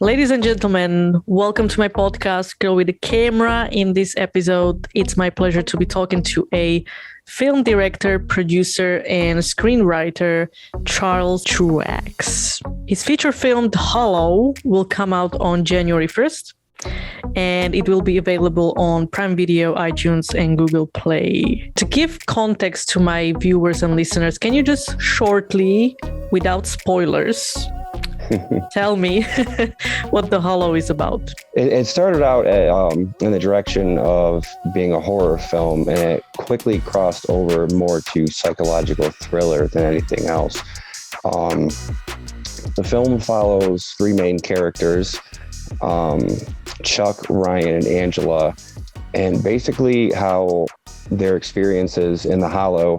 Ladies and gentlemen, welcome to my podcast, Girl with the Camera. In this episode, it's my pleasure to be talking to a film director, producer, and screenwriter, Jonathon Truax. His feature film, Hollow, will come out on January 1st, and it will be available on Prime Video, iTunes, and Google Play. To give context to my viewers and listeners, can you just shortly, without spoilers, tell me what The Hollow is about? It started out in the direction of being a horror film, and it quickly crossed over more to psychological thriller than anything else. The film follows three main characters, Chuck, Ryan, and Angela, and basically how their experiences in the Hollow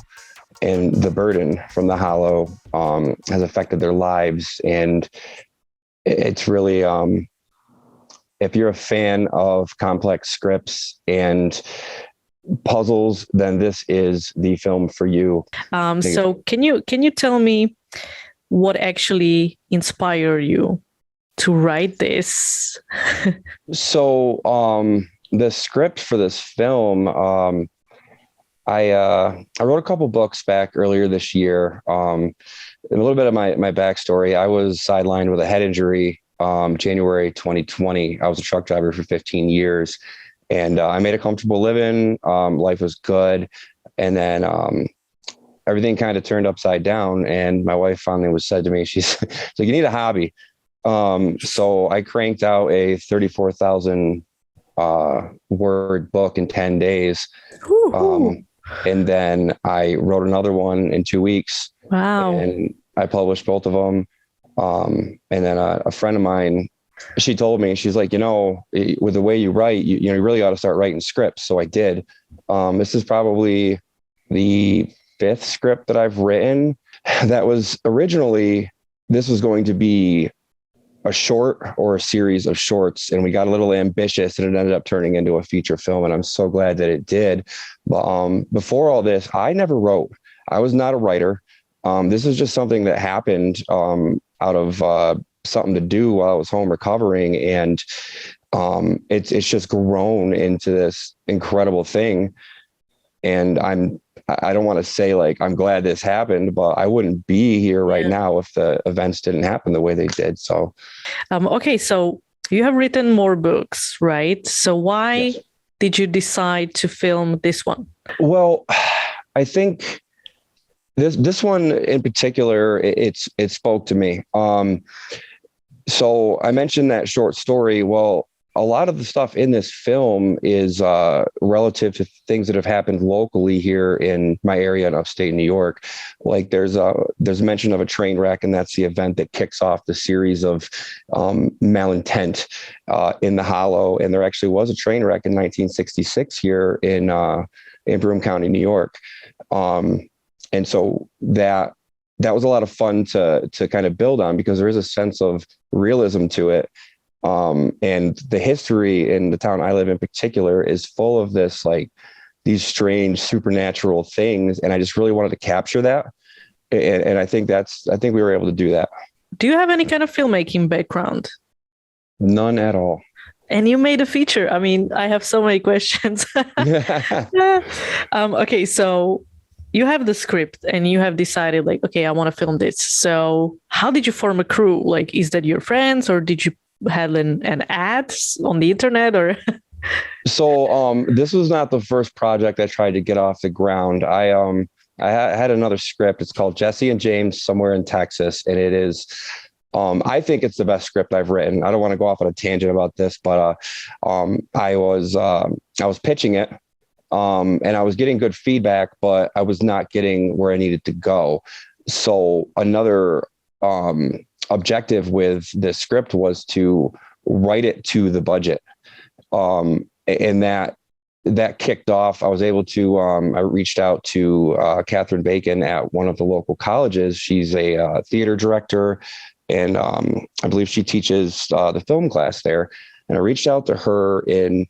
and the burden from the Hollow has affected their lives. And it's really, if you're a fan of complex scripts and puzzles, then this is the film for you. So can you tell me what actually inspired you to write this? So the script for this film, I wrote a couple books back earlier this year. And a little bit of my backstory. I was sidelined with a head injury January 2020. I was a truck driver for 15 years, and I made a comfortable living. Life was good. And then everything kind of turned upside down. And my wife finally said to me, she's like, you need a hobby. So I cranked out a 34,000 word book in 10 days. And then I wrote another one in 2 weeks. Wow. And I published both of them. And then a friend of mine, she told me, she's like, with the way you write, you really ought to start writing scripts. So I did. This is probably the fifth script that I've written. That was originally, this was going to be a short or a series of shorts, and we got a little ambitious, and it ended up turning into a feature film, and I'm so glad that it did. But before all this, I never wrote. I was not a writer. This is just something that happened out of something to do while I was home recovering, and it's just grown into this incredible thing. And I don't want to say like I'm glad this happened, but I wouldn't be here right now if the events didn't happen the way they did. So, okay, so you have written more books, right? So why did you decide to film this one? Well, I think this one in particular, it spoke to me. So I mentioned that short story. Well, a lot of the stuff in this film is relative to things that have happened locally here in my area in upstate New York. Like there's mention of a train wreck, and that's the event that kicks off the series of malintent in the Hollow. And there actually was a train wreck in 1966 here in Broome County, New York. And so that was a lot of fun to kind of build on, because there is a sense of realism to it. And the history in the town I live in particular is full of this, like these strange supernatural things. And I just really wanted to capture that. And I think we were able to do that. Do you have any kind of filmmaking background? None at all. And you made a feature. I mean, I have so many questions. Okay, so you have the script and you have decided like, okay, I want to film this. So how did you form a crew? Like, is that your friends, or did you had an ad on the internet, or? So this was not the first project I tried to get off the ground. I had another script. It's called Jesse and James Somewhere in Texas, and it is I think it's the best script I've written. I don't want to go off on a tangent about this, but I was pitching it, and I was getting good feedback, but I was not getting where I needed to go. So another objective with this script was to write it to the budget. And that kicked off. I was able to, I reached out to Catherine Bacon at one of the local colleges. She's a theater director, and I believe she teaches the film class there. And I reached out to her, and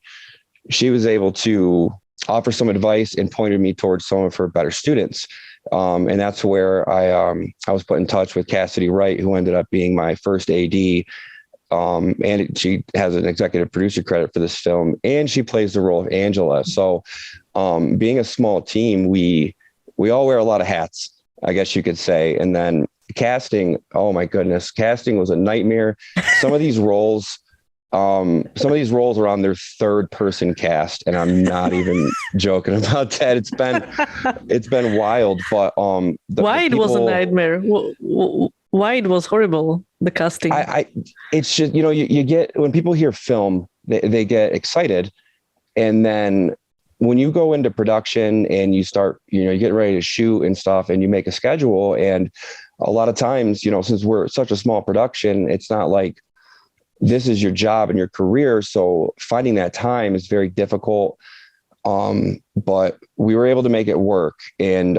she was able to offer some advice and pointed me towards some of her better students. And that's where I was put in touch with Cassidy Wright, who ended up being my first AD. And she has an executive producer credit for this film, and she plays the role of Angela. So being a small team, we all wear a lot of hats, I guess you could say. And then casting, oh my goodness, casting was a nightmare. Some of these roles are on their third person cast, and I'm not even joking about that. It's been wild, but why it was a nightmare? Why it was horrible, the casting? It's just, you get, when people hear film, they get excited, and then when you go into production and you start, you get ready to shoot and stuff, and you make a schedule, and a lot of times, since we're such a small production, it's not like this is your job and your career. So finding that time is very difficult. But we were able to make it work. And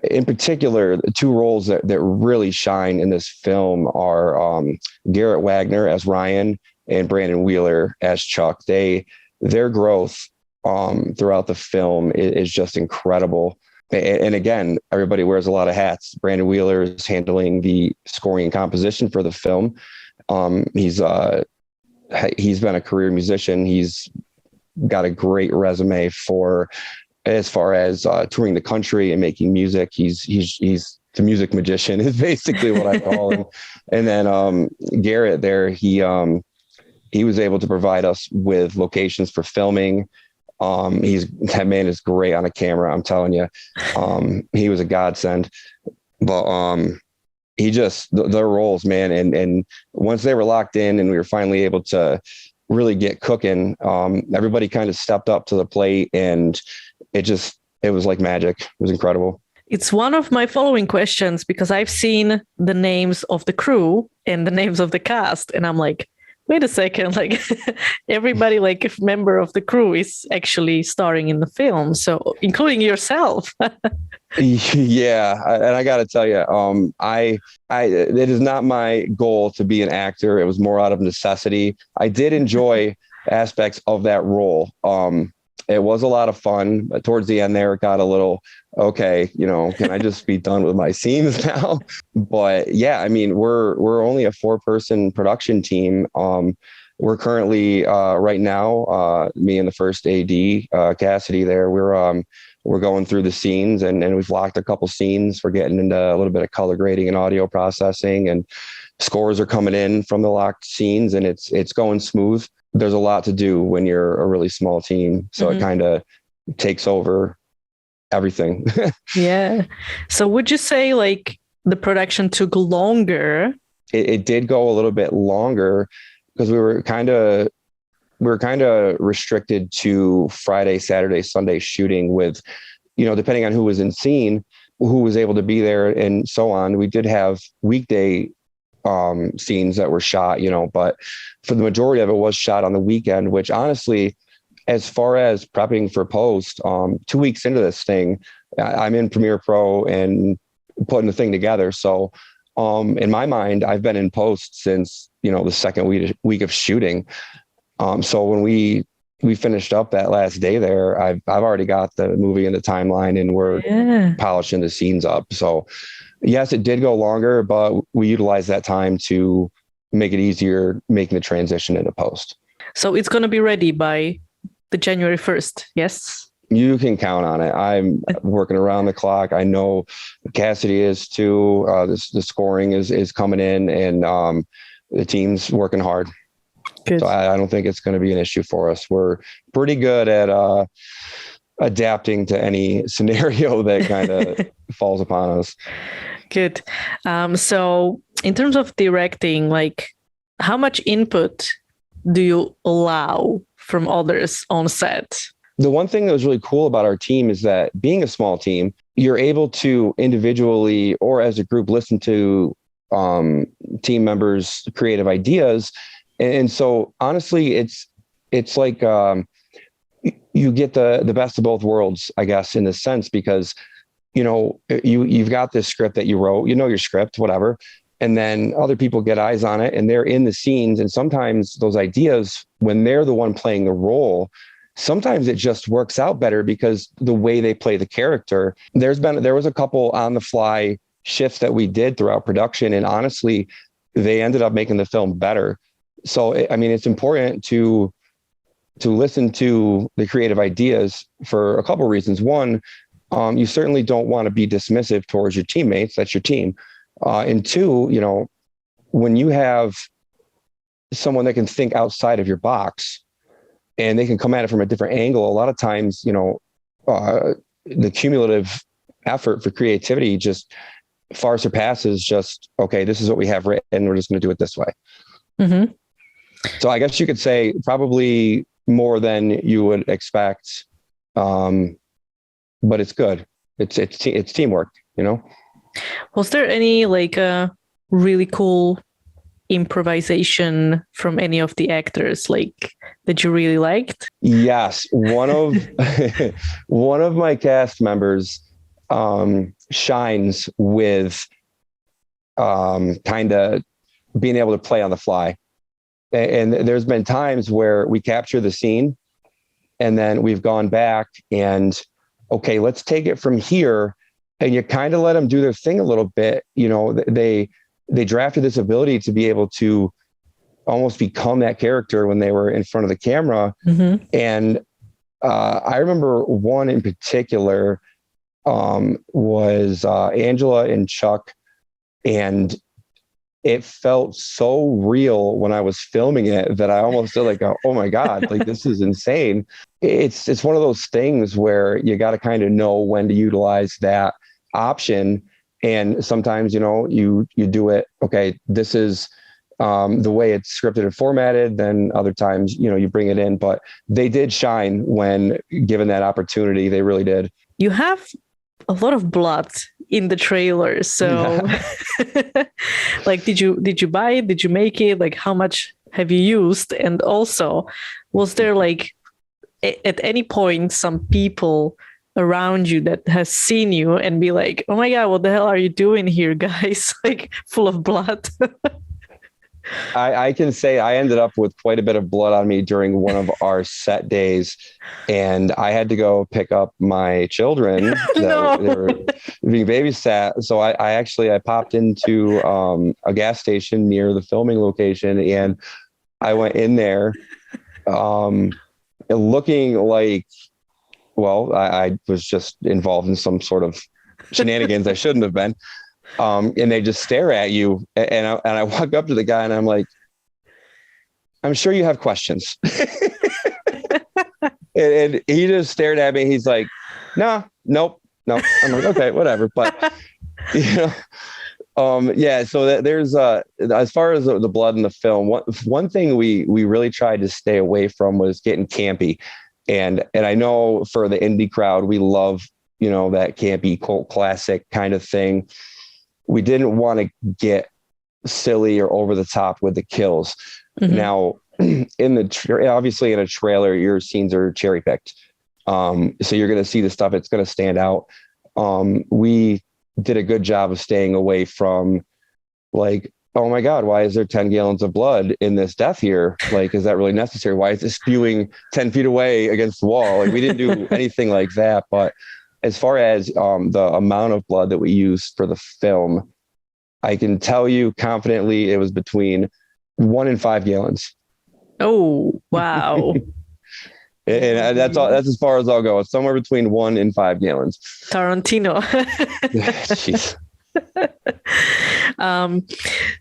in particular, the two roles that really shine in this film are Garrett Wagner as Ryan and Brandon Wheeler as Chuck. Their growth throughout the film is just incredible. And again, everybody wears a lot of hats. Brandon Wheeler is handling the scoring and composition for the film. He's been a career musician. He's got a great resume as far as touring the country and making music. He's the music magician is basically what I call him. And then Garrett there, he was able to provide us with locations for filming. That man is great on a camera, I'm telling you. He was a godsend. But their roles, man, and once they were locked in and we were finally able to really get cooking, everybody kind of stepped up to the plate, and it was like magic. It was incredible. It's one of my following questions, because I've seen the names of the crew and the names of the cast, and I'm like, wait a second, like everybody, like a member of the crew is actually starring in the film. So including yourself. Yeah. And I got to tell you, it is not my goal to be an actor. It was more out of necessity. I did enjoy aspects of that role. It was a lot of fun, but towards the end there, it got a little, okay, can I just be done with my scenes now? But yeah, I mean, we're only a 4-person production team. We're currently right now, me and the first AD, Cassidy there, we're going through the scenes, and we've locked a couple scenes. We're getting into a little bit of color grading and audio processing, and scores are coming in from the locked scenes, and it's going smooth. There's a lot to do when you're a really small team. So It kind of takes over everything. Yeah. So would you say like the production took longer? It did go a little bit longer because we were kind of restricted to Friday, Saturday, Sunday shooting with, depending on who was in scene, who was able to be there and so on. We did have weekday scenes that were shot, but for the majority of it was shot on the weekend, which honestly, as far as prepping for post, 2 weeks into this thing, I'm in Premiere Pro and putting the thing together. So in my mind, I've been in post since, the second week of shooting. So when we finished up that last day there, I've already got the movie in the timeline, and we're polishing the scenes up. So yes, it did go longer, but we utilized that time to make it easier making the transition into post. So it's going to be ready by the January 1st. Yes. You can count on it. I'm working around the clock. I know Cassidy is too. The scoring is coming in, and the team's working hard. Good. So I don't think it's going to be an issue for us. We're pretty good at adapting to any scenario that kind of falls upon us. Good. So in terms of directing, like how much input do you allow from others on set? The one thing that was really cool about our team is that being a small team, you're able to individually or as a group listen to team members' creative ideas. And so honestly, it's like you get the best of both worlds, I guess, in this sense, because, you've got this script that you wrote, your script, whatever. And then other people get eyes on it and they're in the scenes. And sometimes those ideas, when they're the one playing the role, sometimes it just works out better because the way they play the character. There was a couple on the fly shifts that we did throughout production. And honestly, they ended up making the film better. So, I mean, it's important to listen to the creative ideas for a couple of reasons. One, you certainly don't want to be dismissive towards your teammates. That's your team. And two, you know, when you have someone that can think outside of your box and they can come at it from a different angle, a lot of times, you know, the cumulative effort for creativity just far surpasses just, okay, this is what we have written. We're just going to do it this way. Mm-hmm. So I guess you could say probably more than you would expect. But it's good. It's teamwork, you know? Was there any like really cool improvisation from any of the actors like that you really liked? Yes. One of one of my cast members shines with kind of being able to play on the fly. And there's been times where we capture the scene and then we've gone back and, okay, let's take it from here. And you kind of let them do their thing a little bit. You know, they drafted this ability to be able to almost become that character when they were in front of the camera. Mm-hmm. And I remember one in particular was Angela and Chuck. And it felt so real when I was filming it that I almost feel like, oh my God, like this is insane. It's one of those things where you got to kind of know when to utilize that option. And sometimes, you know, you do it. Okay, this is the way it's scripted and formatted. Then other times, you know, you bring it in, but they did shine when given that opportunity. They really did. You have a lot of blood in the trailer. So like, did you buy it? Did you make it? Like, how much have you used? And also, was there like at any point some people around you that has seen you and be like, oh my God, what the hell are you doing here, guys? Like full of blood. I can say I ended up with quite a bit of blood on me during one of our set days, and I had to go pick up my children that they were being babysat. So I popped into a gas station near the filming location, and I went in there looking like, well, I was just involved in some sort of shenanigans I shouldn't have been. And they just stare at you. And I walk up to the guy and I'm like, I'm sure you have questions. and he just stared at me. He's like, nope. I'm like, okay, whatever. But, you know, yeah, so there's, as far as the blood in the film, one thing we really tried to stay away from was getting campy. And I know for the indie crowd, we love, you know, that campy cult classic kind of thing. We didn't want to get silly or over the top with the kills. Mm-hmm. Now, obviously in a trailer, your scenes are cherry picked. So you're going to see the stuff that's going to stand out. We did a good job of staying away from like, oh my God, why is there 10 gallons of blood in this death here? Like, is that really necessary? Why is it spewing 10 feet away against the wall? Like, we didn't do anything like that. But as far as the amount of blood that we used for the film, I can tell you confidently it was between 1 and 5 gallons. Oh, wow. and that's all. That's as far as I'll go. It's somewhere between 1 and 5 gallons. Tarantino. Jeez.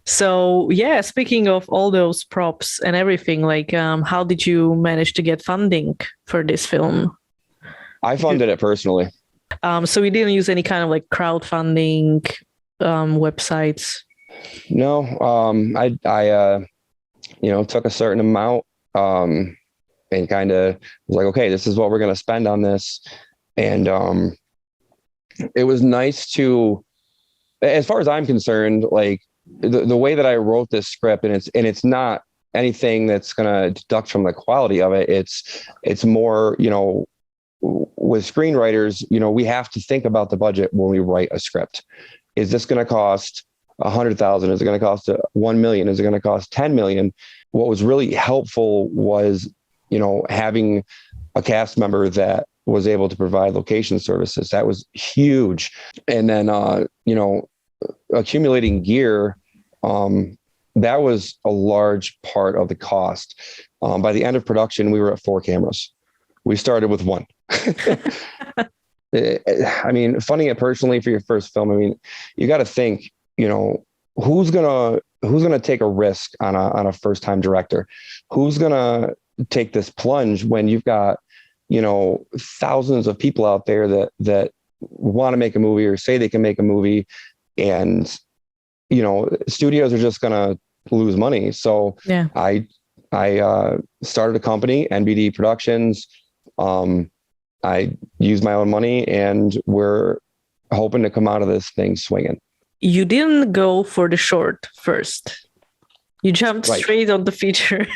So yeah, speaking of all those props and everything, like how did you manage to get funding for this film? I funded it personally. So we didn't use any kind of like crowdfunding websites? No, I you know, took a certain amount and kind of was like, okay, this is what we're going to spend on this. And it was nice to, as far as I'm concerned, like the way that I wrote this script, and it's not anything that's going to deduct from the quality of it. It's more, you know, with screenwriters, you know, we have to think about the budget when we write a script. Is this going to cost 100,000? Is it going to cost 1 million? Is it going to cost 10 million? What was really helpful was, you know, having a cast member that was able to provide location services. That was huge. And then, you know, accumulating gear, that was a large part of the cost. By the end of production, we were at 4 cameras. We started with 1. I mean, funding it personally for your first film, I mean, you got to think, who's gonna take a risk on a first time director? Who's gonna take this plunge when you've got, thousands of people out there that want to make a movie or say they can make a movie, and studios are just gonna lose money. So yeah, I started a company, NBD Productions. I used my own money, and we're hoping to come out of this thing swinging. You didn't go for the short first. You jumped straight on the feature.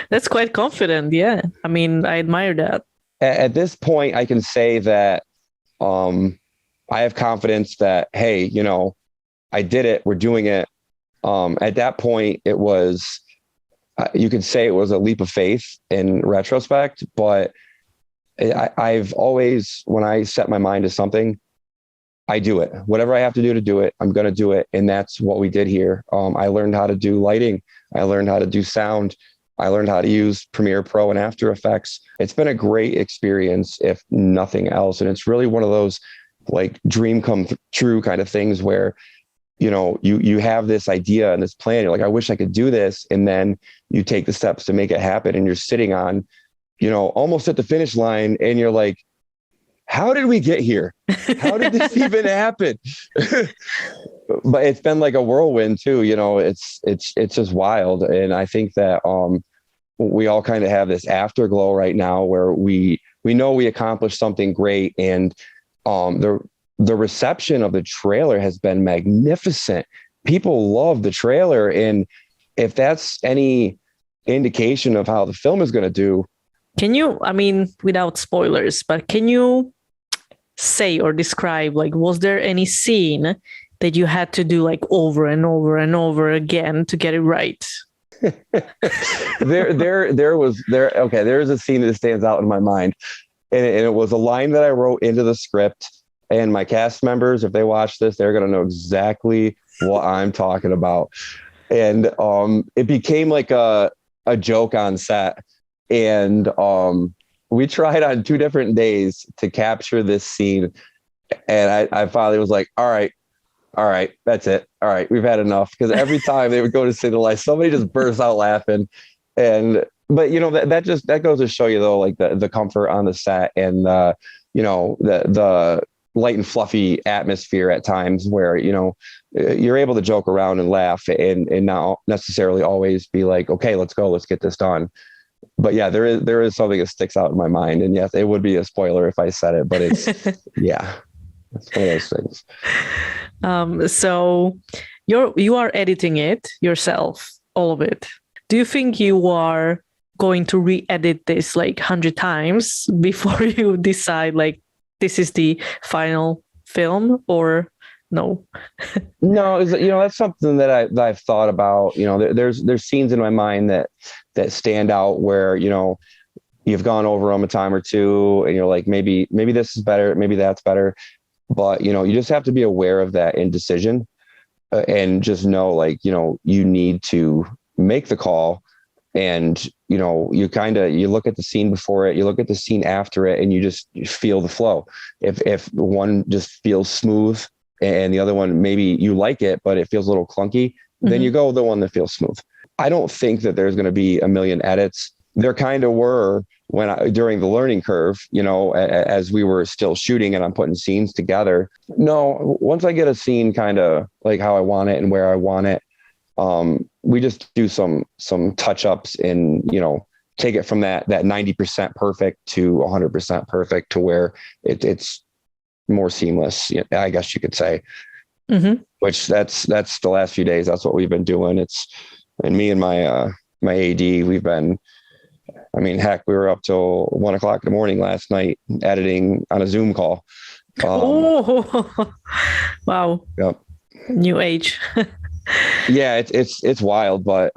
That's quite confident. Yeah. I mean, I admire that. At this point, I can say that I have confidence that, hey, I did it. We're doing it. At that point, it was, you could say it was a leap of faith in retrospect, but I've always, when I set my mind to something, I do it. Whatever I have to do it, I'm going to do it. And that's what we did here. I learned how to do lighting. I learned how to do sound. I learned how to use Premiere Pro and After Effects. It's been a great experience, if nothing else. And it's really one of those like dream come true kind of things where, you have this idea and this plan. You're like, I wish I could do this. And then you take the steps to make it happen. And you're sitting on, almost at the finish line. And you're like, how did we get here? How did this even happen? But it's been like a whirlwind too. It's just wild. And I think that we all kind of have this afterglow right now where we know we accomplished something great. And the reception of the trailer has been magnificent. People love the trailer. And if that's any indication of how the film is going to do, can you, I mean, without spoilers, but can you say or describe, like, was there any scene that you had to do like over and over and over again to get it right? There's a scene that stands out in my mind, and it was a line that I wrote into the script, and my cast members, if they watch this, they're going to know exactly what I'm talking about. And it became like a joke on set. And we tried on 2 different days to capture this scene. And I finally was like, all right, that's it. All right, we've had enough. Because every time they would go to say the line, somebody just bursts out laughing. But that goes to show you though, like the comfort on the set and the light and fluffy atmosphere at times where, you're able to joke around and laugh and not necessarily always be like, okay, let's get this done. But yeah, there is something that sticks out in my mind. And yes, it would be a spoiler if I said it, but it's, yeah, it's one of those things. So you are editing it yourself, all of it. Do you think you are going to re-edit this like 100 times before you decide like this is the final film, or no? No, that's something that I've thought about. There's scenes in my mind that stand out where, you've gone over them a time or two and you're like, maybe this is better, maybe that's better. But, you just have to be aware of that indecision and just know, like, you need to make the call. And, you look at the scene before it, you look at the scene after it, and you feel the flow. If one just feels smooth and the other one, maybe you like it, but it feels a little clunky, then you go with the one that feels smooth. I don't think that there's going to be a million edits. There kind of were during the learning curve, as we were still shooting and I'm putting scenes together. No, once I get a scene kind of like how I want it and where I want it, we just do some touch-ups and, take it from that 90% perfect to 100% perfect to where it's more seamless, I guess you could say. Which that's the last few days. That's what we've been doing. And me and my AD, we've been, heck, we were up till 1 o'clock in the morning last night editing on a Zoom call. Wow. Yep. New age. Yeah, it's wild, but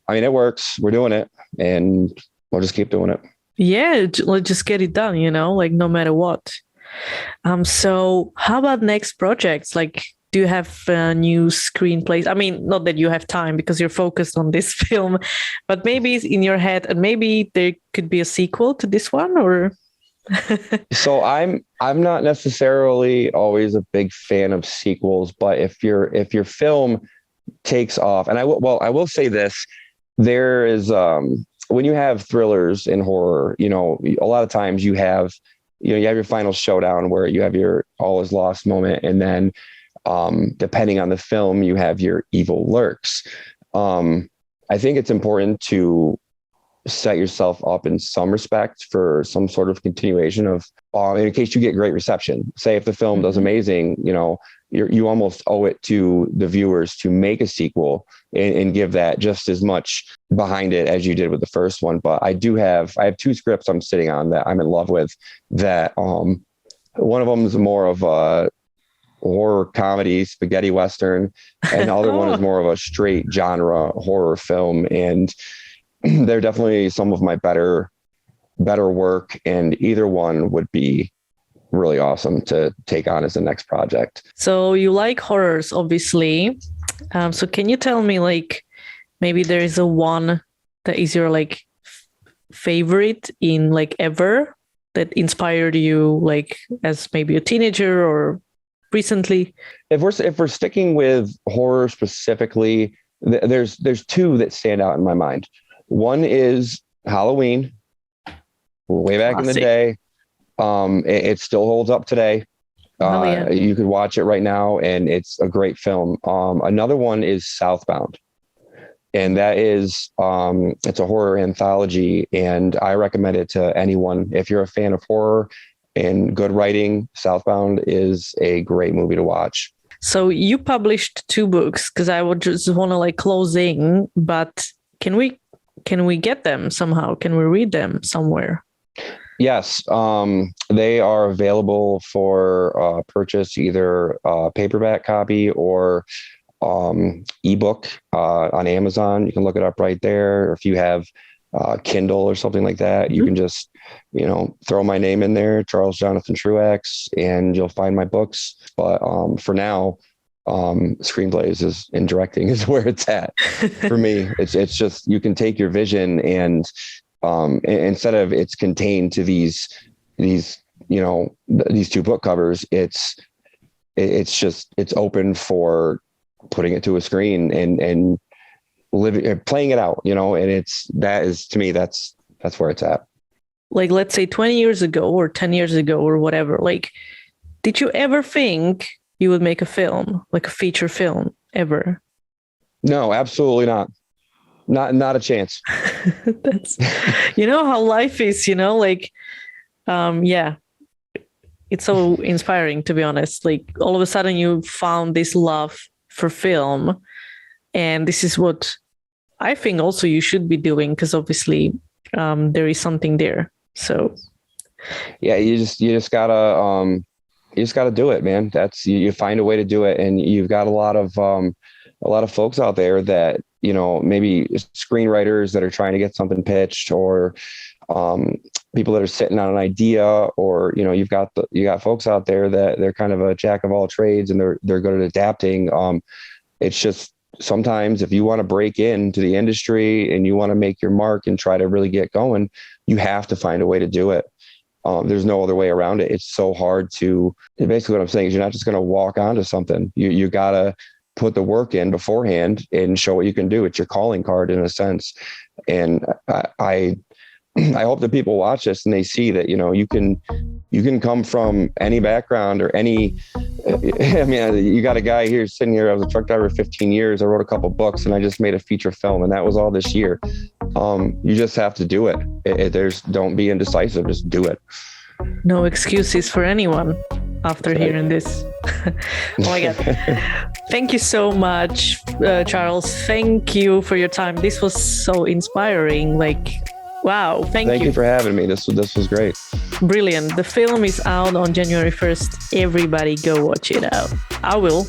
it works. We're doing it, and we'll just keep doing it. Yeah, let's just get it done, like no matter what. So how about next projects? Like, do you have new screenplays? I mean, not that you have time because you're focused on this film, but maybe it's in your head, and maybe there could be a sequel to this one, or. So I'm not necessarily always a big fan of sequels, but if your film takes off, and I will say this, there is when you have thrillers in horror, a lot of times you have your final showdown where you have your all is lost moment, and then depending on the film, you have your evil lurks. I think it's important to set yourself up in some respect for some sort of continuation of, in case you get great reception. Say if the film does amazing, you almost owe it to the viewers to make a sequel and give that just as much behind it as you did with the first one. But I have two scripts I'm sitting on that I'm in love with, that one of them is more of a horror comedy, spaghetti Western, and the other one is more of a straight genre horror film. And they're definitely some of my better work, and either one would be really awesome to take on as the next project. So you like horrors, obviously. So can you tell me, like, maybe there is a one that is your like favorite in like ever, that inspired you, like as maybe a teenager or recently? If we're sticking with horror specifically, there's two that stand out in my mind. One is Halloween, way back in the day. It still holds up today. Yeah. You could watch it right now, and it's a great film. Another one is Southbound, and that is it's a horror anthology, and I recommend it to anyone. If you're a fan of horror and good writing, Southbound is a great movie to watch. So you published 2 books, because I would just want to like closing, but can we get them somehow? Can we read them somewhere? Yes, they are available for purchase, either paperback copy or ebook on Amazon. You can look it up right there. Or if you have Kindle or something like that, you can just throw my name in there, Charles Jonathon Truax, and you'll find my books. But for now, screenplays and directing is where it's at for me. It's just, you can take your vision and instead of it's contained to these 2 book covers, it's open for putting it to a screen and living, playing it out, and to me, that's where it's at. Like, let's say 20 years ago or 10 years ago or whatever, like, did you ever think you would make a film, like a feature film, ever? No, absolutely not. Not a chance. That's, how life is, like, yeah, it's so inspiring, to be honest. Like, all of a sudden you found this love for film, and this is what I think also you should be doing, because obviously there is something there. So yeah, you just gotta do it, man. That's, you find a way to do it. And you've got a lot of folks out there that, maybe screenwriters that are trying to get something pitched, or people that are sitting on an idea, or, you got folks out there that they're kind of a jack of all trades, and they're good at adapting. It's just, sometimes if you want to break into the industry and you want to make your mark and try to really get going, you have to find a way to do it. There's no other way around it. It's so hard to, basically what I'm saying is, you're not just going to walk onto something. You gotta put the work in beforehand and show what you can do. It's your calling card in a sense. And I hope that people watch this and they see that, you can come from any background or any, I mean, you got a guy here sitting here. I was a truck driver 15 years. I wrote a couple books, and I just made a feature film, and that was all this year. You just have to do it. Don't be indecisive. Just do it. No excuses for anyone after hearing this. Oh my God. Thank you so much, Charles. Thank you for your time. This was so inspiring. Like, wow. Thank you for having me. This was great. Brilliant. The film is out on January 1st. Everybody go watch it out. I will.